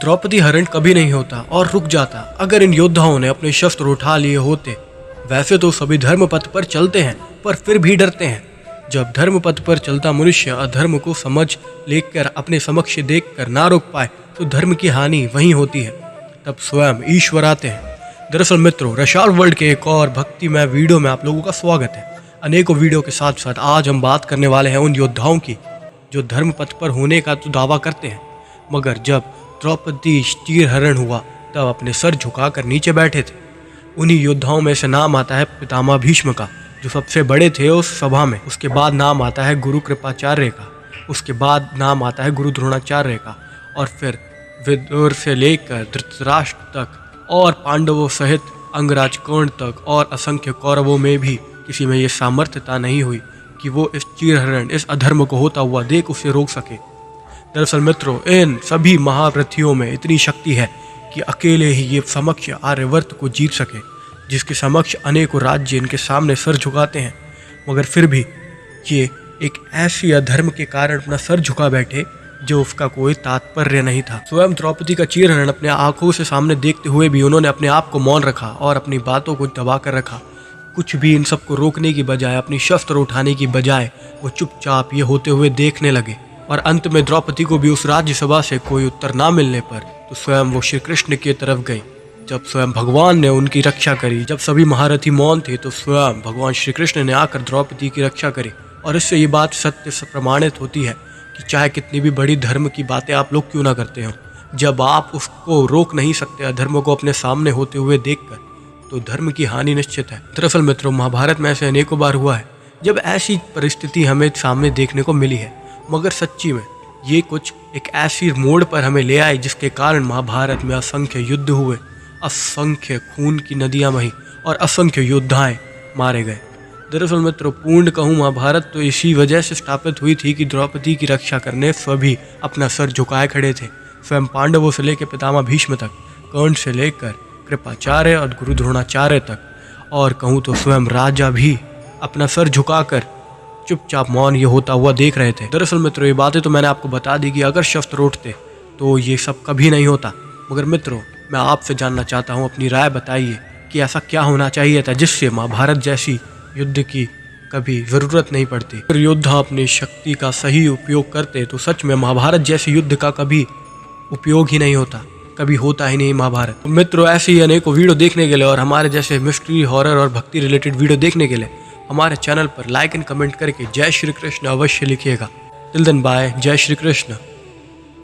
द्रौपदी हरण कभी नहीं होता और रुक जाता अगर इन योद्धाओं ने अपने शस्त्र उठा लिए होते। वैसे तो सभी धर्म पथ पर चलते हैं पर फिर भी डरते हैं। जब धर्म पथ पर चलता मनुष्य अधर्म को समझ लेकर अपने समक्ष देखकर ना रोक पाए तो धर्म की हानि वहीं होती है। तब स्वयं ईश्वर आते हैं। दरअसल मित्रों, रशाल वर्ल्ड के एक और भक्तिमय वीडियो में आप लोगों का स्वागत है। अनेकों वीडियो के साथ साथ आज हम बात करने वाले हैं उन योद्धाओं की जो धर्म पथ पर होने का तो दावा करते हैं, मगर जब द्रौपदी चीर हरण हुआ तब अपने सर झुकाकर नीचे बैठे थे। उन्हीं योद्धाओं में से नाम आता है पितामह भीष्म का, जो सबसे बड़े थे उस सभा में। उसके बाद नाम आता है गुरु कृपाचार्य का, उसके बाद नाम आता है गुरु द्रोणाचार्य का, और फिर विदुर से लेकर धृतराष्ट्र तक और पांडवों सहित अंगराज कर्ण तक और असंख्य कौरवों में भी किसी में ये सामर्थ्यता नहीं हुई कि वो इस चीरहरण, इस अधर्म को होता हुआ देख उसे रोक सके। दरअसल मित्रों, इन सभी महारथियों में इतनी शक्ति है कि अकेले ही ये समक्ष आर्यवर्त को जीत सके, जिसके समक्ष अनेकों राज्य इनके सामने सर झुकाते हैं, मगर फिर भी ये एक ऐसी अधर्म के कारण अपना सर झुका बैठे जो उसका कोई तात्पर्य नहीं था। स्वयं द्रौपदी का चीरहरण अपने आंखों से सामने देखते हुए भी उन्होंने अपने आप को मौन रखा और अपनी बातों को दबा कर रखा। कुछ भी इन सबको रोकने की बजाय, अपनी शस्त्र उठाने की बजाय वो चुपचाप ये होते हुए देखने लगे। और अंत में द्रौपदी को भी उस राज्यसभा से कोई उत्तर ना मिलने पर तो स्वयं वो श्री कृष्ण की तरफ गई। जब स्वयं भगवान ने उनकी रक्षा करी, जब सभी महारथी मौन थे, तो स्वयं भगवान श्री कृष्ण ने आकर द्रौपदी की रक्षा करी। और इससे ये बात सत्य से प्रमाणित होती है कि चाहे कितनी भी बड़ी धर्म की बातें आप लोग क्यों ना करते हो, जब आप उसको रोक नहीं सकते अधर्म को अपने सामने होते हुए देखकर, तो धर्म की हानि निश्चित है। दरअसल मित्रों, महाभारत में ऐसे अनेकों बार हुआ है जब ऐसी परिस्थिति हमें सामने देखने को मिली है, मगर सच्ची में ये कुछ एक ऐसी मोड़ पर हमें ले आई जिसके कारण महाभारत में असंख्य युद्ध हुए, असंख्य खून की नदियां बहीं और असंख्य योद्धाएं मारे गए। दरअसल मित्रों, पूर्ण कहूँ, महाभारत तो इसी वजह से स्थापित हुई थी कि द्रौपदी की रक्षा करने सभी अपना सर झुकाए खड़े थे। स्वयं पांडवों से लेकर पितामह भीष्म तक, कर्ण से लेकर कृपाचार्य और गुरु द्रोणाचार्य तक, और कहूँ तो स्वयं राजा भी अपना सर झुकाकर चुपचाप मौन ये होता हुआ देख रहे थे। दरअसल मित्रों, ये बातें तो मैंने आपको बता दी कि अगर शस्त्र उठते तो ये सब कभी नहीं होता। मगर मित्रों, मैं आपसे जानना चाहता हूँ, अपनी राय बताइए कि ऐसा क्या होना चाहिए था जिससे महाभारत जैसी युद्ध की कभी ज़रूरत नहीं पड़ती। अगर योद्धा अपनी शक्ति का सही उपयोग करते तो सच में महाभारत जैसे युद्ध का कभी उपयोग ही नहीं होता, कभी होता ही नहीं महाभारत। तो मित्रों, ऐसे ही अनेकों वीडियो देखने के लिए और हमारे जैसे मिस्ट्री, हॉरर और भक्ति रिलेटेड वीडियो देखने के लिए हमारे चैनल पर लाइक एंड कमेंट करके जय श्री कृष्ण अवश्य लिखिएगा। टिल देन बाय, जय श्री कृष्ण।